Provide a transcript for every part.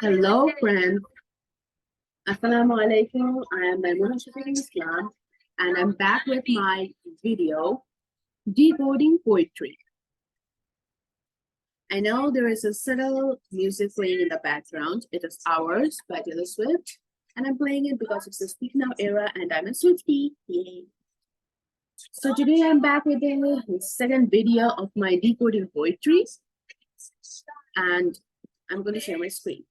Hello, friends. Assalamu alaikum. I am Maimuna Islam, and I'm back with my video, Decoding Poetry. I know there is a subtle music playing in the background. It is Hours by Taylor Swift, and I'm playing it because it's the Speak Now era, and I'm a Swiftie. Yay. So today I'm back with the second video of my decoding poetry, and I'm going to share my screen.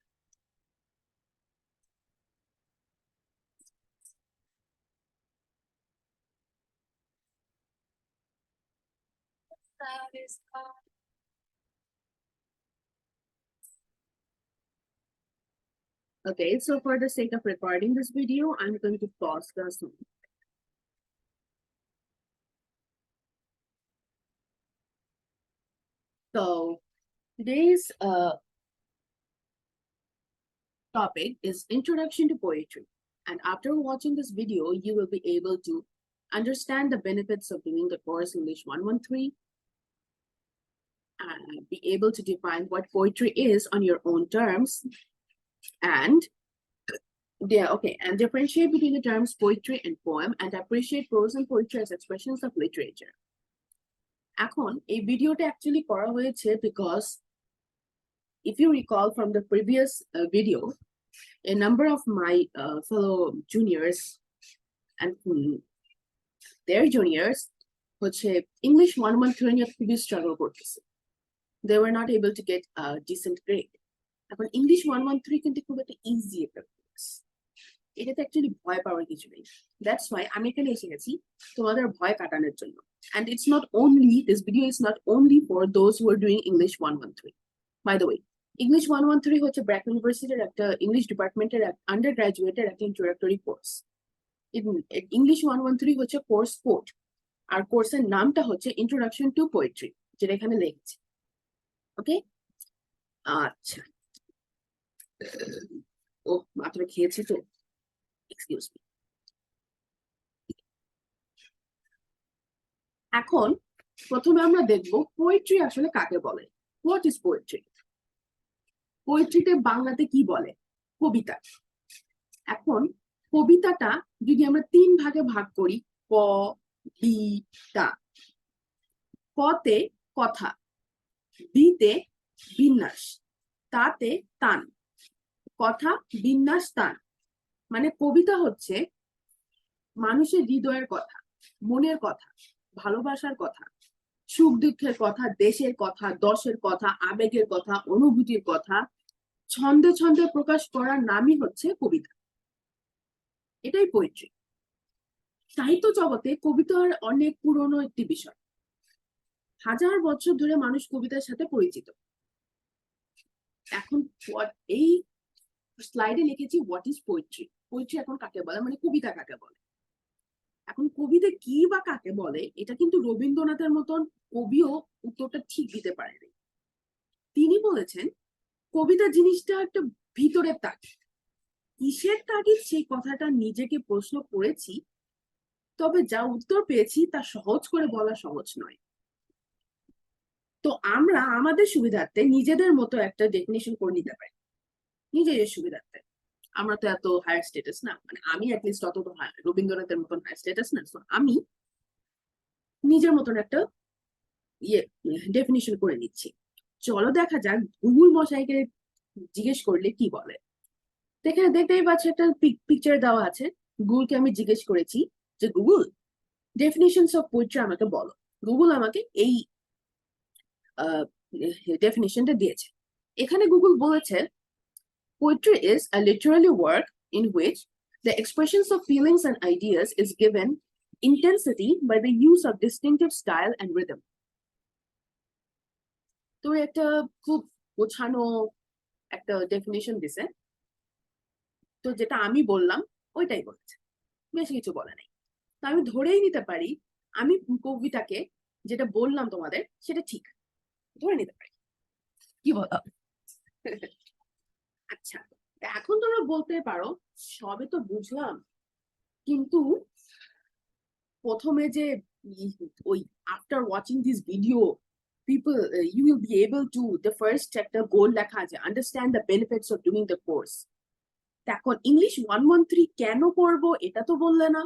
Okay, so for the sake of recording this video, I'm going to pause the song. So today's topic is Introduction to Poetry. And after watching this video, you will be able to understand the benefits of doing the course English 113, and be able to define what poetry is on your own terms, and and differentiate between the terms poetry and poem, and appreciate prose and poetry as expressions of literature. এখন এই ভিডিওটা actually করা হয়েছে because if you recall from the previous video, a number of my fellow juniors and their juniors হচ্ছে English 113 নিয়ে খুবই struggle করতেছে. They were not able to get a decent grade. এখন English 113 কিন্তু খুব একটা easy একটা course. এটাতে অ্যাকচুয়ালি ভয় পাওয়ার কিছু নেই. That's why আমি এখানে এসে গেছি তোমাদের ভয় কাটানোর জন্য. And it's not only, this video is not only for those who are doing English 113. By the way, English 113 হচ্ছে ব্র্যাক ইউনিভার্সিটির একটা ইংলিশ ডিপার্টমেন্টের আন্ডার গ্রাজুয়েটের একটা ইন্ট্রোডাক্টরি কোর্স। ইংলিশ 113 হচ্ছে কোর্স কোড, আর কোর্সের নামটা হচ্ছে ইন্ট্রোডাকশন টু পোয়েট্রি, যেটা এখানে লিখছি। ওকে, আচ্ছা, ও মাত্র খেয়েছি তো, এক্সকিউজ মি। এখন প্রথমে আমরা দেখব পোয়েট্রি আসলে কাকে বলে। What is poetry? পোয়েট্রিতে বাংলাতে কি বলে? কবিতা। এখন কবিতাটা যদি আমরা তিন ভাগে ভাগ করি, ক, বি, তা। কতে কথা, বিতে বিন্যাস, তাতে তান। কথা, বিন্যাস, তান মানে কবিতা হচ্ছে মানুষের হৃদয়ের কথা, মনের কথা, ভালোবাসার কথা, সুখ দুঃখের কথা, দেশের কথা, দশের কথা, আবেগের কথা, অনুভূতির কথা ছন্দে ছন্দে প্রকাশ করার নামই হচ্ছে কবিতা। এটাই পোয়েট্রি। সাহিত্য জগতে কবিতার অনেক পুরনো একটি বিষয়। হাজার বছর ধরে মানুষ কবিতার সাথে পরিচিত। এখন এই স্লাইডে লিখেছি হোয়াট ইজ পোয়েট্রি। পোয়েট্রি এখন কাকে বলে, মানে কবিতা কাকে বলে। এখন কবিতা কি বা কাকে বলে, এটা কিন্তু রবীন্দ্রনাথের মতন কবিও উত্তরটা ঠিক দিতে পারেনি। তিনি বলেছেন কবিতা জিনিসটা একটা ভিতরের তাগিদ। কিসের তাগিদ সেই কথাটা নিজেকে প্রশ্ন করেছি, তবে যা উত্তর পেয়েছি তা সহজ করে বলা সহজ নয়। তো আমরা আমাদের সুবিধার্থে নিজেদের মতো একটা ডেফিনিশন করে নিতে পারি, নিজেদের সুবিধার্থে। আমরা তো এত হায়ার স্ট্যাটাস না, মানে আমি অ্যাটলিস্ট অত তো রবীন্দ্রনাথের মতন হায়ার স্ট্যাটাস না, আমি নিজের মতন একটা ডেফিনিশন করে নিচ্ছি। চলো দেখা যাক গুগল মশাইকে জিজ্ঞেস করলে কি বলে। এখানে দেখতেই পাচ্ছ একটা পিকচার দেওয়া আছে। গুগলকে আমি জিজ্ঞেস করেছি যে গুগল ডেফিনিশনস অফ পোয়েট্রি আমাকে বলো। গুগল আমাকে এই ডেফিনিশনটা দিয়েছে। এখানে গুগল বলেছে poetry is a literary work in which the expressions of feelings and ideas is given intensity by the use of distinctive style and rhythm. তো একটা খুব গোছানো একটা ডেফিনিশন দিছে। তো যেটা আমি বললাম ওইটাই বলেছে, বেশি কিছু বলে নাই। তো আমি ধরেই নিতে পারি আমি কবিতাকে যেটা বললাম তোমাদের সেটা ঠিক ধরে নিতে পারি। কি বলো? আচ্ছা, এখন তোমরা বলতে পারো সবে তো বুঝলাম, কিন্তু প্রথমে যে ওই after watching this video people you will be able to the first একটা goal লেখা আছে understand the benefits of doing the course এখন ইংলিশ 113 কেন পড়বো এটা তো বললে না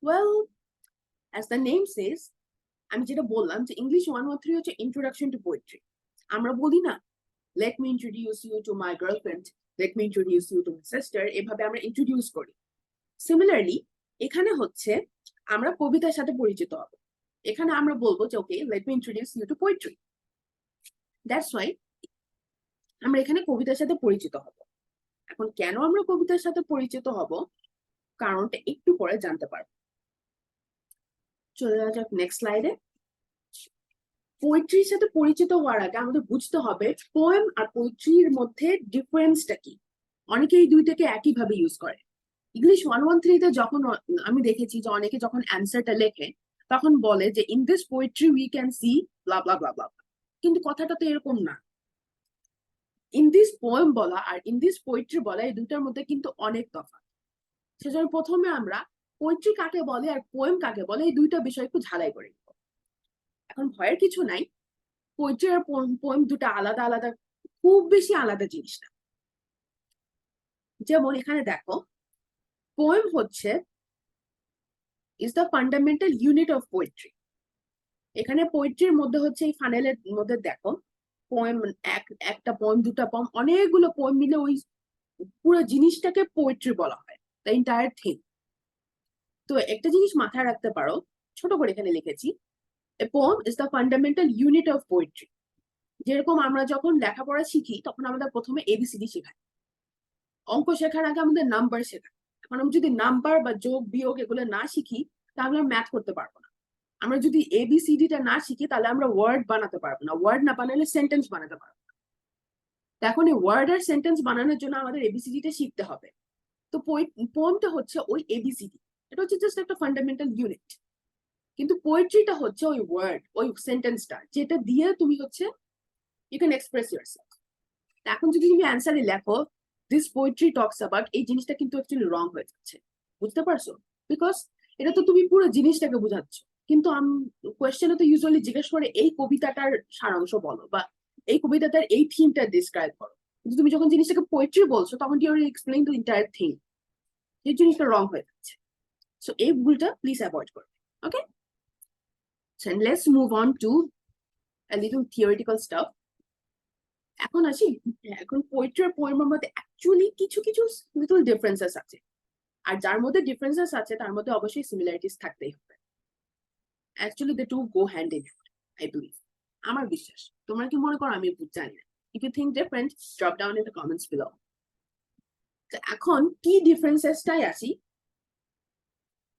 well as the name says আমি যেটা বললাম যে ইংলিশ 113 হচ্ছে introduction to poetry আমরা বলি না let me introduce you to my girlfriend let me introduce you to my sister এভাবে আমরা ইন্ট্রোডিউস করি সিমিলারলি এখানে হচ্ছে আমরা কবিতার সাথে পরিচিত হব এখানে আমরা বলবো যে ওকে let me introduce you to poetry that's why আমরা এখানে কবিতার সাথে পরিচিত হব এখন কেন আমরা কবিতার সাথে পরিচিত হব কারণটা একটু পরে জানতে পারবো চলে যাওয়া যাক নেক্সট স্লাইডে পোয়েট্রির সাথে পরিচিত হওয়ার আগে আমাদের বুঝতে হবে পোয়েম আর পোয়েট্রির মধ্যে ডিফারেন্সটা কি অনেকে এই দুইটাকে একইভাবে ইউজ করে ইংলিশ 113 তে যখন আমি দেখেছি যে অনেকে যখন অ্যান্সারটা লেখে তখন বলে যে in this poetry we can see blah blah blah blah কিন্তু কথাটা তো এরকম না ইন দিস পোয়েম বলা আর ইন দিস পোয়েট্রি বলা এই দুটার মধ্যে কিন্তু অনেক তফাৎ সেজন্য প্রথমে আমরা পোয়েট্রি কাকে বলে আর পোয়েম কাকে বলে এই দুইটা বিষয় একটু ঝালাই করে নিব এখন ভয়ের কিছু নাই পোয়েট্রি আর পোয়েম দুটো আলাদা আলাদা খুব বেশি আলাদা জিনিস না যেমন এখানে দেখো পোয়েম হচ্ছে is the fundamental unit of poetry এখানে পোয়েট্রির মধ্যে হচ্ছে এই ফানেলের মধ্যে দেখো পোয়েম একটা পোয়েম দুটা পোয়েম অনেকগুলো পোয়েম মিলে ওই পুরো জিনিসটাকে পোয়েট্রি বলা হয় দ্য এন্টায়ার থিং তো একটা জিনিস মাথায় রাখতে পারো ছোট করে এখানে লিখেছি a poem is the fundamental unit of poetry যেরকম আমরা যখন লেখাপড়া শিখি তখন আমাদের প্রথমে এবিসিডি শেখায় অঙ্ক শেখার আগে আমাদের নাম্বার শেখায় এখন আমি যদি নাম্বার বা যোগ বিয়োগ এগুলো না শিখি তাহলে আমরা ম্যাথ করতে পারবো না আমরা যদি এবিসিডিটা না শিখি তাহলে আমরা ওয়ার্ড বানাতে পারবো না ওয়ার্ড না বানালে সেন্টেন্স বানাতে পারবো না এখন এই ওয়ার্ড আর সেন্টেন্স বানানোর জন্য আমাদের এবিসিডিটা শিখতে হবে তো পোয়েমটা হচ্ছে ওই এবিসিডি এটা হচ্ছে জাস্ট একটা ফান্ডামেন্টাল ইউনিট কিন্তু পোয়েট্রিটা হচ্ছে ওই ওয়ার্ড ওই সেন্টেন্সটা যেটা দিয়ে তুমি হচ্ছে ইউ ক্যান এক্সপ্রেস ইউরসেলফ এখন যদি তুমি অ্যান্সারে লেখো দিস পোয়েট্রি টক্স অ্যাবাউট এই জিনিসটা কিন্তু অ্যাকচুয়ালি রং হয়ে যাচ্ছে বুঝতে পারছো বিকজ এটা তো তুমি পুরো জিনিসটাকে বোঝাচ্ছ কিন্তু কোয়েশ্চেনে তো ইউজুয়ালি জিজ্ঞেস করে এই কবিতাটার সারাংশ বলো বা এই কবিতাটার এই থিমটা ডিসক্রাইব করো কিন্তু তুমি যখন জিনিসটাকে পোয়েট্রি বলছো তখন you are explain the entire thing এই জিনিসটা রং হয়ে যাচ্ছে সো এই ভুলটা প্লিজ অ্যাভয়েড করবে ওকে So let's move on to a little theoretical stuff. এখন আসি এখন পোয়েট্রি আর পোয়েমের মধ্যে অ্যাকচুয়ালি কিছু কিছু লিটল ডিফারেন্সেস আছে আর যার মধ্যে ডিফারেন্সেস আছে তার মধ্যে অবশ্যই সিমিলারিটিস থাকতেই হবে actually the to go hand in hand I believe আমার বিশ্বাস তোমরা কি মনে করো আমি জানি না if you think different drop down in the comments below এখন কি ডিফারেন্সেসটাই আসি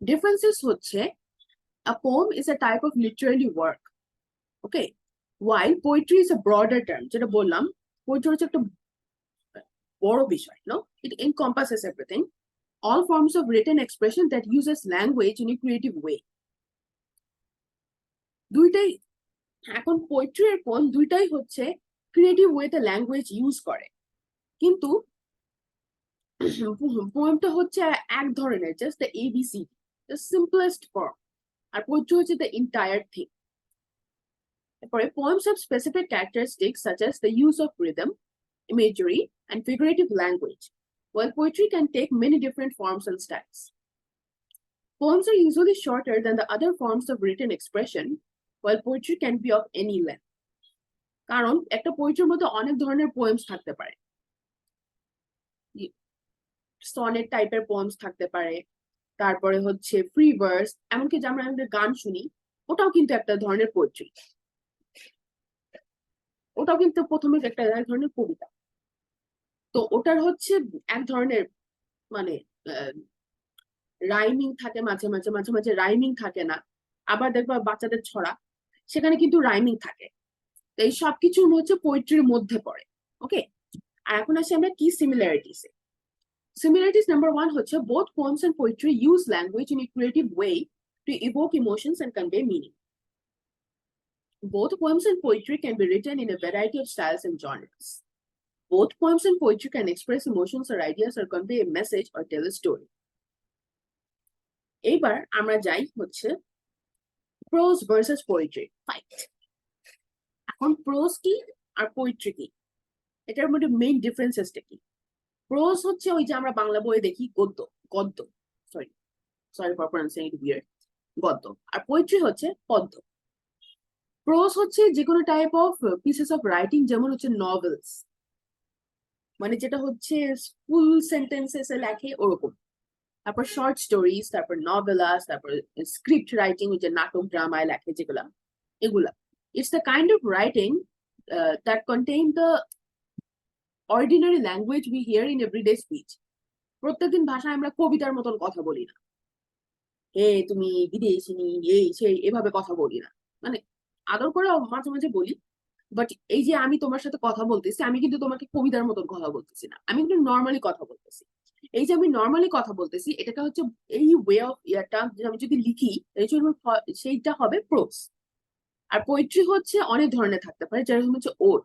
ডিফারেন্সেস হচ্ছে a poem is a type of literary work okay while poetry is a broader term যেটা বললাম পোয়েট্রি হচ্ছে একটা বড় বিষয় no it encompasses everything all forms of written expression that uses language in a creative way দুইটাই এখন poetry আর poem দুইটাই হচ্ছে ক্রিয়েটিভ ওয়েতে ল্যাঙ্গুয়েজ ইউজ করে কিন্তু পোয়েমটা হচ্ছে এক ধরনের just the ABC the simplest form আর পোয়েট্রি হচ্ছে দ্য এন্টায়ার থিং এরপরে poems have specific characteristics such as the use of rhythm, imagery, and figurative language, while poetry can take many different forms and styles. Poems are usually shorter than the other forms of written expression, while poetry can be of any length. কারণ একটা পোয়েট্রির মধ্যে অনেক ধরনের poems থাকতে পারে sonnet টাইপের poems থাকতে পারে তারপরে হচ্ছে ফ্রি ভার্স এমনকি যে আমরা আমাদের গান শুনি ওটাও কিন্তু একটা ধরনের পোয়েট্রি ওটাও কিন্তু প্রথমে একটা এক ধরনের কবিতা তো ওটার হচ্ছে এক ধরনের মানে রাইমিং থাকে মাঝে মাঝে মাঝে মাঝে রাইমিং থাকে না আবার দেখবা বাচ্চাদের ছড়া সেখানে কিন্তু রাইমিং থাকে তো এই সবকিছু হচ্ছে পোয়েট্রির মধ্যে পড়ে ওকে আর এখন আসি আমরা কি সিমিলারিটিস similarities number 1 হচ্ছে both poems and poetry use language in a creative way to evoke emotions and convey meaning both poems and poetry can be written in a variety of styles and genres both poems and poetry can express emotions or ideas or convey a message or tell a story এবার আমরা যাই হচ্ছে prose versus poetry fight এখন pros কি আর poetry কি, এটার মধ্যে main ডিফারেন্সেসটা কি? প্রোজ হচ্ছে ওই যে আমরা বাংলা বইয়ে দেখি গদ্য, গদ্য, sorry sorry for প্রনাউন্সিং it weird, গদ্য। আর পোয়েট্রি হচ্ছে পদ্য। প্রোজ হচ্ছে যে কোনো type of pieces of writing, যেমন হচ্ছে নভেলস, মানে যেটা হচ্ছে ফুল সেন্টেন্সেস এ লেখে ওরকম। তারপর শর্ট স্টোরিজ, তারপর নভেলাস, তারপর স্ক্রিপ্ট রাইটিং, ওই যে নাটক ড্রামায় লেখে যেগুলা, এগুলা। It's the kind of writing that contain the ordinary language we hear in everyday speech. প্রত্যেকদিন ভাষায় আমরা কবিতার মতন কথা বলি না, হে তুমি বিদেশিনী, এই সেই এভাবে কথা বলি না। মানে আদর করে মাঝে মাঝে বলি, বাট এই যে আমি তোমার সাথে কথা বলতেছি, আমি কিন্তু তোমাকে কবিতার মতন কথা বলতেছি না, আমি কিন্তু নর্মালি কথা বলতেছি। এই যে আমি নর্মালি কথা বলতেছি, এটাকে হচ্ছে এই ওয়ে অফ ইয়ারটা আমি যদি লিখি, এই জন্য সেইটা হবে প্রোজ। আর পোয়েট্রি হচ্ছে অনেক ধরনের থাকতে পারে, যেরকম হচ্ছে ওড,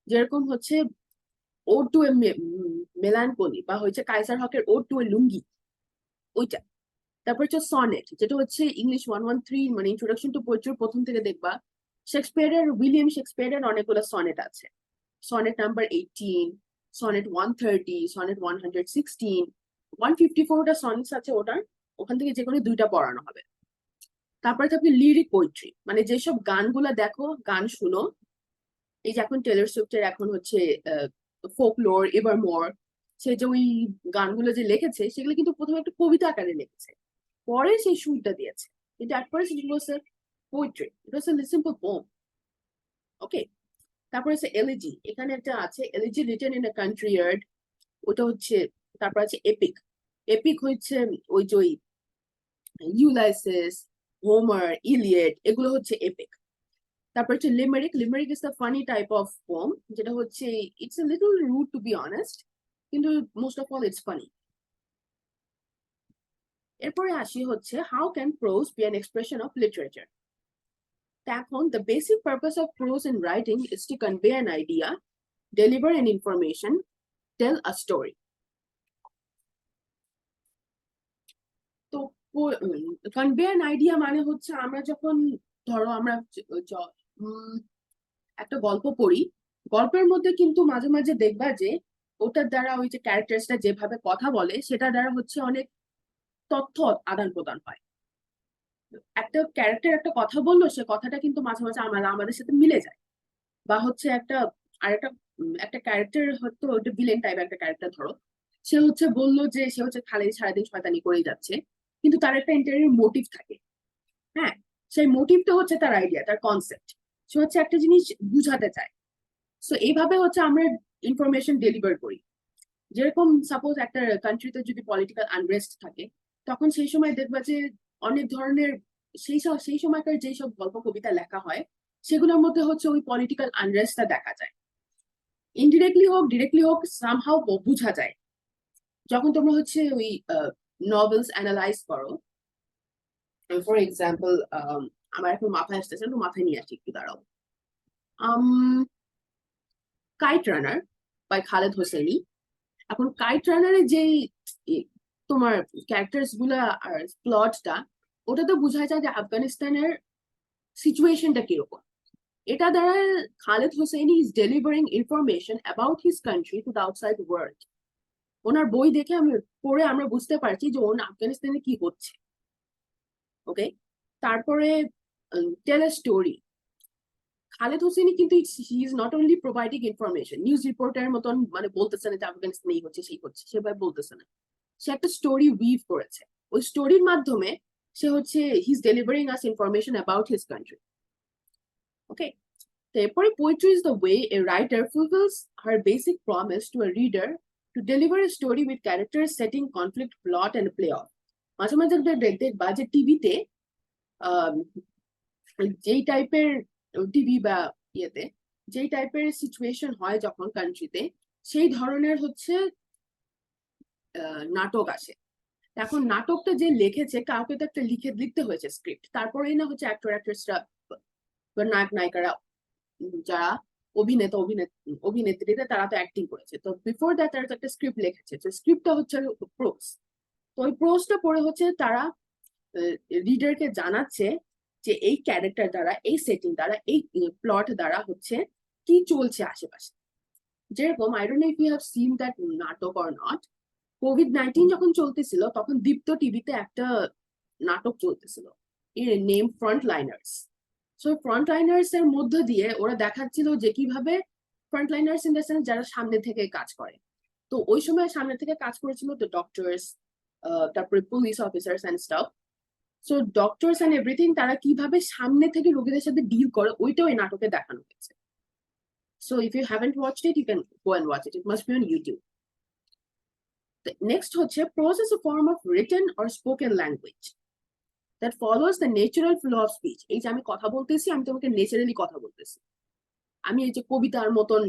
যেরকম হচ্ছে ওড টু এ মেলানকোলি, বা হচ্ছে কাইসার হকের ওড টু এ লুঙ্গি, ওইটা। তারপর হচ্ছে সনেট, যেটা হচ্ছে ইংলিশ 113, মানে ইন্ট্রোডাকশন টু পোয়েট্রির প্রথম থেকে দেখবা শেক্সপিয়ারের, উইলিয়াম শেক্সপিয়ারের অনেকগুলো সনেট আছে। সনেট নাম্বার 18, সনেট 130, সনেট 116, 154টা সনেটস আছে ওটার, ওখান থেকে যে কোনো দুইটা পড়ানো হবে। তারপরে থাকবে লিরিক পোয়েট্রি, মানে যেসব গানগুলা দেখো, গান শুনো, এই যে এখন টেলর সুইফটের এখন হচ্ছে ফোকলোর, এভারমোর, সে যে ওই গানগুলো যে লিখেছে, সেগুলো কিন্তু প্রথমে একটা কবিতা আকারে লিখেছে, পরে সেই সুরটা দিয়েছে, কিন্তু at first it was a poetry, it was a simple poem. ওকে। তারপরে হচ্ছে এলিজি, এখানে একটা আছে elegy written in a country yard, ওটা হচ্ছে। তারপর আছে এপিক, এপিক হচ্ছে ওই যে ইউলাইসিস, হোমার, ইলিয়েট, এগুলো হচ্ছে এপিক। তারপর হচ্ছে limerick, limerick is the funny type of poem, যেটা হচ্ছে it's a little rude to be honest, কিন্তু most of all it's funny. এরপরে আসি হচ্ছে how can prose be an expression of literature. এখন the basic purpose of prose in writing is to convey an idea, deliver an information, tell a story. তো convey an idea মানে হচ্ছে আমরা যখন, ধরো আমরা একটা গল্প পড়ি, গল্পের মধ্যে কিন্তু মাঝে মাঝে দেখবা যে ওটার দ্বারা ওই যে ক্যারেক্টার্সটা যেভাবে কথা বলে, সেটা দ্বারা হচ্ছে অনেক তথ্য আদান প্রদান হয়। একটা ক্যারেক্টার একটা কথা বললো, সে কথাটা কিন্তু মাঝে মাঝে আমাদের সাথে মিলে যায়। বা হচ্ছে একটা আর একটা একটা ক্যারেক্টার হয়তো ওটা ভিলেন টাইপ একটা ক্যারেক্টার, ধরো সে হচ্ছে বললো যে সে হচ্ছে খালি সারাদিন শয়তানি করেই যাচ্ছে, কিন্তু তার একটা ইন্টারনাল মোটিভ থাকে। হ্যাঁ, সেই মোটিভটা হচ্ছে তার আইডিয়া, তার কনসেপ্ট, সে হচ্ছে একটা জিনিস বুঝাতে চায়। সো এইভাবে হচ্ছে আমরা ইনফরমেশন ডেলিভার করি। যেরকম সাপোজ একটা কান্ট্রিতে যদি পলিটিক্যাল আনরেস্ট থাকে, তখন সেই সময় দেখবা যে অনেক ধরনের সেই সময়কার যেসব গল্প কবিতা লেখা হয়, সেগুলোর মধ্যে হচ্ছে ওই পলিটিক্যাল আনরেস্টটা দেখা যায়। ইনডিরেক্টলি হোক ডিরেক্টলি হোক, সামহাও বোঝা যায়। যখন তোমরা হচ্ছে ওই নভেলস অ্যানালাইজ করো, ফর এক্সাম্পল, আমার এখন মাথায় আসতেছে, তো মাথায় নিয়ে আসি, একটু দাঁড়াও। Kite Runner by Khaled Hosseini. এখন কাইট রানারের যে তোমার ক্যারেক্টার্স গুলা আর প্লটটা, ওটা তো বোঝা যায় যে আফগানিস্তানের সিচুয়েশনটা কিরকম। এটা দ্বারা Khaled Hosseini is delivering information about his country to the outside world. ওনার বই দেখে পড়ে আমরা বুঝতে পারছি যে ওনার আফগানিস্তানে কি হচ্ছে। ওকে। তারপরে টেল আ স্টোরি, খালেদ হোসেনি কিন্তু he is not only providing information, news reporter মতন মানে বলতেছে না যে আফগানিস্তানে এই হচ্ছে সেই হচ্ছে, সেভাবে বলতেছে না। সে একটা স্টোরি উইভ করেছে, ওই স্টোরির মাধ্যমে সে হচ্ছে he is delivering us information about his country. Okay. তারপরে poetry is the way a writer fulfills her basic promise to a reader to deliver a story with character, setting, conflict, plot and play of. মাঝে মাঝে দেখবা যে টিভিতে যেই টাইপের TV বা ইয়েতে যেই টাইপের সিচুয়েশন হয় যখন কান্ট্রিতে, সেই ধরনের হচ্ছে নাটক আসে। এখন নাটকটা যে লিখেছে, কাউকে তো একটা লিখতে হয়েছে স্ক্রিপ্ট, তারপরেই না হচ্ছে অ্যাক্টর অ্যাক্ট্রেসরা বা নায়ক নায়িকারা, যারা অভিনেত্রীরা, তারা তো অ্যাক্টিং করেছে, তো বিফোর দ্যাট তারা তো একটা স্ক্রিপ্ট লিখেছে, তো স্ক্রিপ্টটা হচ্ছে প্রোজ। তো ওই প্রোজটা পড়ে হচ্ছে তারা রিডারকে জানাচ্ছে যে এই ক্যারেক্টার দ্বারা, এই সেটিং দ্বারা, এই প্লট দ্বারা হচ্ছে কি চলছে আশেপাশে। যেরকম I don't know if you have seen that নাটক অর নট, COVID-19 যখন চলতেছিল তখন দীপ্ত টিভিতে একটা নাটক চলতেছিল, এর নেম ফ্রন্টলাইনার্স। সো ফ্রন্টলাইনার্স এর মধ্য দিয়ে ওরা দেখাচ্ছিল যে কিভাবে ফ্রন্টলাইনার্স ইন দ্য সেন্স যারা সামনে থেকে কাজ করে। তো ওই সময় সামনে থেকে কাজ করেছিল তো ডক্টরস, তারপরে police officers and staff. So doctors and everything তারা কিভাবে সামনে থেকে রোগীদের সাথে ডিল করে ওইটাও এই নাটকে দেখানো হয়েছে। So if you haven't watched it, you can go and watch it. It must be on YouTube. The next হচ্ছে prose is a form of written or spoken language that follows the natural flow of speech. এই যে আমি কথা বলতেছি, আমি তোমাকে naturally কথা বলতেছি, আমি এই যে কবিতার মতন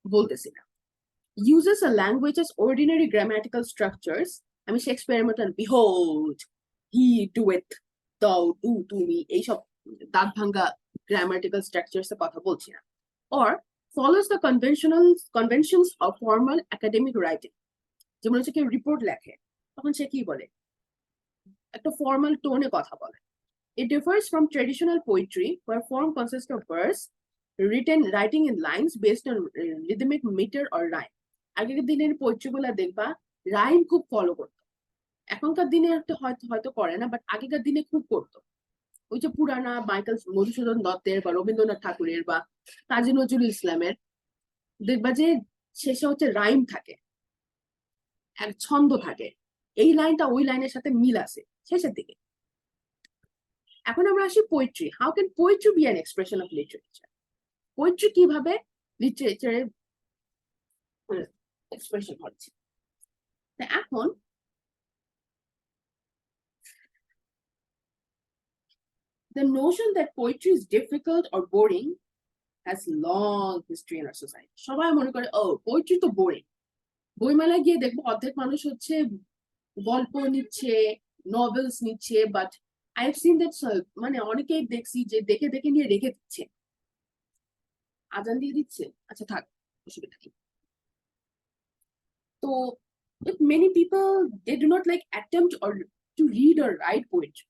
বলতেছি না। Uses a language's ordinary grammatical structures. আমি শেক্সপিয়ারের মতন behold, he doeth, thou do, তুমি, এইসব দাঁত ভাঙ্গা grammatical structures এর কথা বলছি না। Or follows the conventions of formal academic writing. যেমন হচ্ছে কেউ রিপোর্ট লেখে, তখন সে কি বলে, একটা ফর্মাল টোনে কথা বলে। It differs from traditional poetry where form consists of verse writing in lines based on rhythmic meter or rhyme. আগের দিনের পোয়েট্রি গুলা দেখবা রাইম খুব ফলো করতো, এখনকার দিনে হয়তো করে না, বাট আগেকার দিনে খুব করতো। ওই যে পুরানা মাইকেল মধুসূদন দত্তের বা রবীন্দ্রনাথ ঠাকুরের বা কাজী নজরুল ইসলামের দেখবা যে শেষে হচ্ছে রাইম থাকে, এক ছন্দ থাকে, এই লাইনটা ওই লাইনের সাথে মিল আছে শেষের দিকে। এখন আমরা আসি poetry. How can poetry B an expression of literature? Poetry কিভাবে লিটারেচারের এক্সপ্রেশন হচ্ছে? এখন the notion that poetry is difficult or boring has long history in our society. সবাই মনে করে ও পোয়েট্রি তো বোরিং। বইমেলায় গিয়ে দেখবো অর্ধেক মানুষ হচ্ছে গল্প নিচ্ছে, নভেলস নিচ্ছে, but I have seen that, মানে অনেকেই দেখছি যে দেখে দেখে নিয়ে রেখে দিচ্ছে, আজান দিয়ে দিচ্ছে, আচ্ছা থাক, অসুবিধা নেই। তো if many people they do not like attempt or to read or write poetry,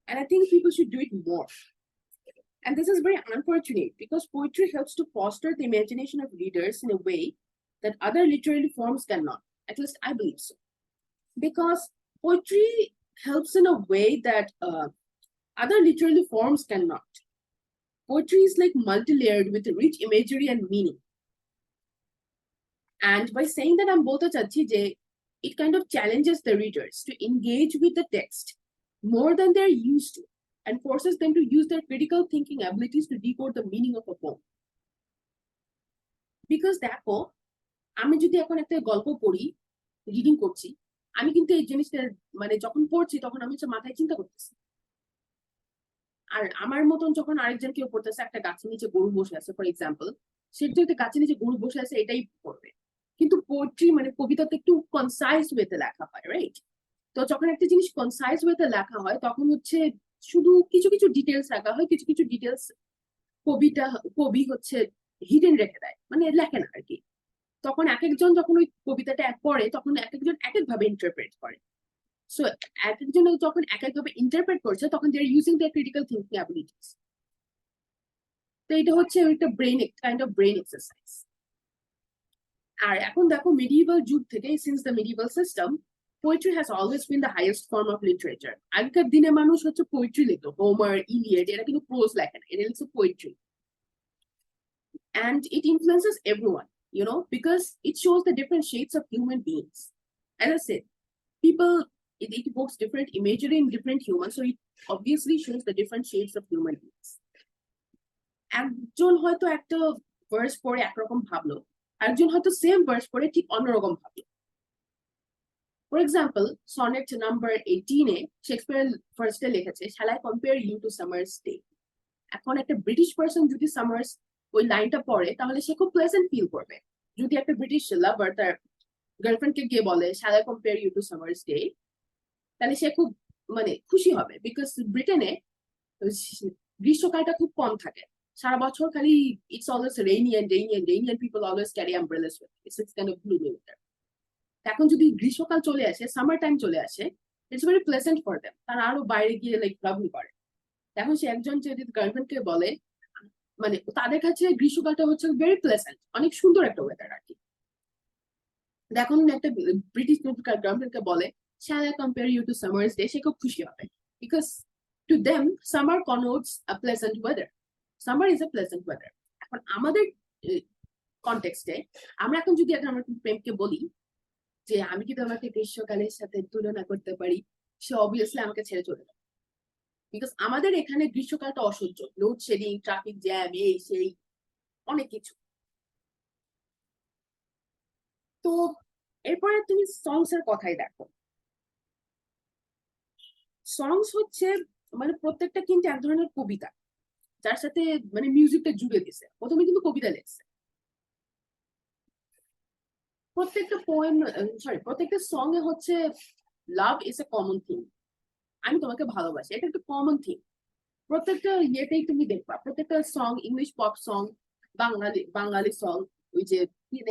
and I think people should do it more. And this is very unfortunate because poetry helps to foster the imagination of readers in a way that other literary forms cannot. At least I believe so. Because poetry helps in a way that other literary forms cannot. Poetry is like multi-layered with rich imagery and meaning. And by saying that, I'm both a it kind of challenges the readers to engage with the text more than they're used to and forces them to use their critical thinking abilities to decode the meaning of a poem. Because দেখো, আমি যদি এখন একটা গল্প পড়ি, reading করছি, আমি কিন্তু এই জিনিসটা মানে যখন পড়ছি তখন আমি মাথায় চিন্তা করতেছি। আর আমার মতন যখন আরেকজন কেউ পড়তেছে, একটা গাছের নিচে গরু বসে আছে ফর এক্সাম্পল, সে যদি গাছের নিচে গরু বসে আছে এটাই পড়বে। কিন্তু পোয়েট্রি মানে কবিতাতে একটু কনসাইজ ওয়েতে লেখা হয়, রাইট? তো যখন একটা জিনিস কনসাইজ ওয়েতে লেখা হয় তখন হচ্ছে শুধু কিছু কিছু ডিটেলস রাখা হয়, কিছু কিছু ডিটেলস কবি হচ্ছে হিডেন রেখে দেয়, মানে লেখে না আর কি। তখন এক একজন যখন ওই কবিতাটা পড়ে তখন এক একজন এক একভাবে ইন্টারপ্রেট করে। সো এক একজন যখন এক একভাবে ইন্টারপ্রেট করছে তখন they are using their critical thinking abilities. তো এটা হচ্ছে একটা কাইন্ড অফ ব্রেন এক্সারসাইজ। আর এখন দেখো মেডিয়েভাল যুগ থেকে, since the medieval system, poetry has always been the highest form of literature. আগেকার দিনে মানুষ হচ্ছে পোয়েট্রি লিখতো, হোমার, ইলিয়াড, এরা কিন্তু প্রোজ লেখে না, এরা লিখছে poetry. And it influences everyone, you know, because it shows the different shades of human beings. As I said, it evokes different imagery in different humans, so it obviously shows the different shades of human beings. একজন হয়তো একটা verse পড়ে একরকম ভাবলো, একজন হয়তো same verse পড়ে ঠিক অন্যরকম ভাবলো। ফর এক্সাম্পল, সনেট নাম্বার 18-এ শেক্সপিয়ার ফার্স্টে লিখেছে, shall I compare you to summer's day? এখন একটা ব্রিটিশ পার্সন যদি সামার্স ওই লাইনটা পড়ে তাহলে সে খুব প্লেজেন্ট ফিল করবে। যদি একটা ব্রিটিশ লাভার তার গার্লফ্রেন্ডকে গিয়ে বলে shall I compare you to summer's day, তাহলে সে খুব মানে খুশি হবে, বিকজ ব্রিটেনে গ্রীষ্মকালটা খুব কম থাকে, সারা বছর খালি it's always rainy and people always carry umbrellas with, it's kind of gloomy weather. এখন যদি গ্রীষ্মকাল চলে আসে, সামার টাইম চলে আসে, it's very pleasant for them, তারা আরো বাইরে গিয়ে লাইক ঘোরাঘুরি করে। এখন সে একজন যদি গার্লফ্রেন্ডকে বলে, মানে তাদের কাছে গ্রীষ্মকালটা হচ্ছে ভেরি প্লেজেন্ট, অনেক সুন্দর একটা ওয়েদার আর কি। এখন একটা ব্রিটিশ গার্লফ্রেন্ডকে বলে shall I compare you to summer's day, সে খুব খুশি হবে, because to them summer connotes a pleasant weather. Summer is a pleasant weather. এখন আমাদের কনটেক্সটে আমরা এখন যদি এখন আমার প্রেমকে বলি যে আমি কি তোমাকে গ্রীষ্মকালের সাথে তুলনা করতে পারি, সে অবভিয়াসলি আমাকে ছেড়ে চলে যাবে, বিকজ আমাদের এখানে গ্রীষ্মকালটা অসহ্য, লোডশেডিং, ট্রাফিক জ্যাম, এই সেই অনেক কিছু। তো এরপরে তুমি সংস এর কথাই দেখো। সংস হচ্ছে মানে প্রত্যেকটা কিন্তু এক ধরনের কবিতা, যার সাথে মানে মিউজিকটা জুড়ে দিছে, প্রথমে কিন্তু কবিতা লেখছে। প্রত্যেকটা পোয়েম, সরি, প্রত্যেকটা সং এ হচ্ছে love is a common theme, আমি তোমাকে ভালোবাসি, এটা একটা কমন থিম। প্রত্যেকটা ইয়েতেই তুমি দেখবা, প্রত্যেকটা সং, ইংলিশ পপ সং, বাঙালি সং, ওই যে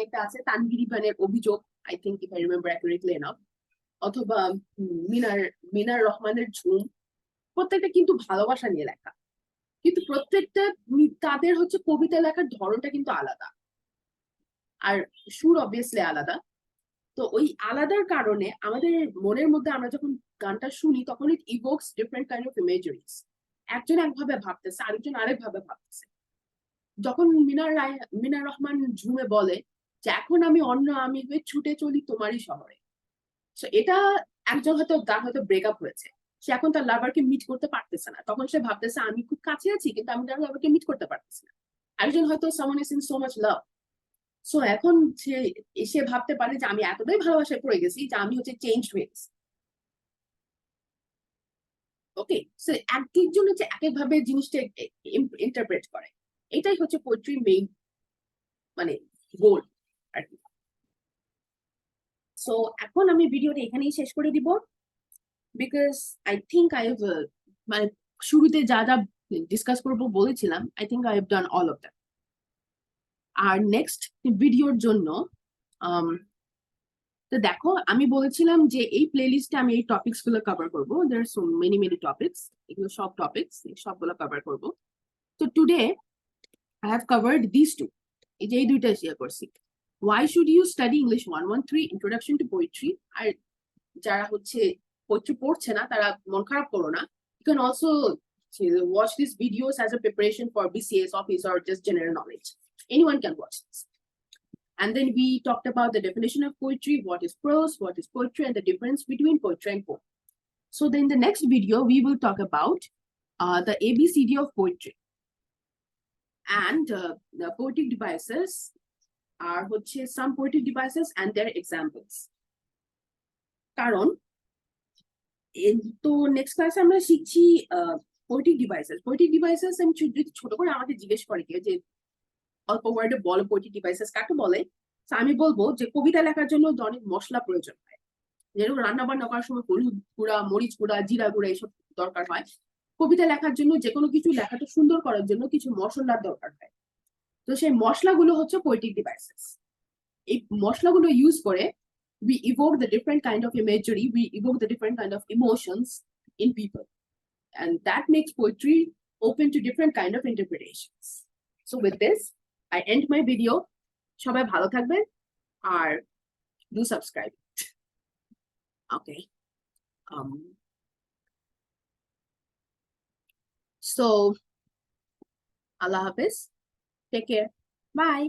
একটা আছে তানভীর ইভানের অভিযোগ, I think if I remember accurately enough, অথবা মিনার মিনার রহমানের ঝুম, প্রত্যেকটা কিন্তু ভালোবাসা নিয়ে লেখা, কিন্তু প্রত্যেকটা তাদের হচ্ছে কবিতা লেখার ধরনটা কিন্তু আলাদা, আর সুর অবভিয়াসলি আলাদা। তো ওই আলাদার কারণে আমাদের মনের মধ্যে আমরা যখন গানটা শুনি তখন ইট ইভোকস ডিফারেন্ট কাইন্ড অফ ইমেজারিজ। একজন একভাবে ভাবতেছে, আরেকজন আরেকভাবে ভাবতেছে। যখন মিনার রহমান ঝুমে বলে যে এখন আমি অন্য আমি হয়ে ছুটে চলি তোমারই শহরে, তো এটা একজন হয়তো তার হয়তো ব্রেকআপ হয়েছে, সে এখন তার লাভারকে মিট করতে পারতেছে না, তখন সে ভাবতেছে আমি খুব কাছে আছি কিন্তু আমি তার লাভারকে মিট করতে পারতেছি না। একজন হয়তো someone is in so much love, so এখন সে ভাবতে পারে যে আমি এতটাই ভালোবাসায় পড়ে গেছি যে আমি হচ্ছে চেঞ্জ হয়ে গেছি। ওকে, সো এক একজন হচ্ছে এক এক ভাবে জিনিসটা ইন্টারপ্রেট করে, এটাই হচ্ছে পোয়েট্রি মেইন মানে গোল আর কি। সো এখন আমি ভিডিওটা এখানেই শেষ করে দিব, because I think I have মানে শুরুতে যা যা ডিসকাস করবো বলেছিলাম, I think I have done all of that. আর নেক্সট ভিডিওর জন্য তো দেখো আমি বলেছিলাম যে এই প্লেলিস্টে আমি এই টপিকস গুলো কভার করবো, there so many many topics, এগুলো সব টপিকস সবগুলো কভার করবো। তো today I have covered this two, এই যে এই দুইটা শেয়ার করছি। Why should you study English 113 introduction to poetry. আর যারা হচ্ছে পোয়েট্রি পড়ছে না তারা মন খারাপ করো না, you can also watch these videos as a preparation for BCS office or just general knowledge. Anyone can watch this. And then we talked about the definition of poetry, what is prose, what is poetry, and the difference between poetry and poem. So then the next video, we will talk about the ABCD of poetry. And the poetic devices are some poetic devices and their examples. কারণ তো next ক্লাসে আমরা শিখছি poetic devices. Poetic devices আমি যদি ছোট করে আমাকে জিজ্ঞেস করে কেউ যে অল্প ওয়ার্ডে বলো পোয়েটিক ডিভাইসেস কাকে বলে, আমি বলবো যে কবিতা লেখার জন্য অনেক মশলা প্রয়োজন হয়, যেরকম রান্না বান্না করার সময় হলুদ গুঁড়া, মরিচ গুঁড়া, জিরা গুঁড়া এইসব দরকার হয়, কবিতা লেখার জন্য যে কোনো কিছু লেখাটা সুন্দর করার জন্য কিছু মশলার দরকার হয়। তো সেই মশলাগুলো হচ্ছে পোয়েটিক ডিভাইসেস। এই মশলাগুলো ইউজ করে we evoke the different kind of imagery, we evoke the different kind of emotions in people, and that makes poetry open to different kind of interpretations. So with this I end my video. সবাই ভালো থাকবেন আর do subscribe. Okay, so Allah Hafiz, take care, bye.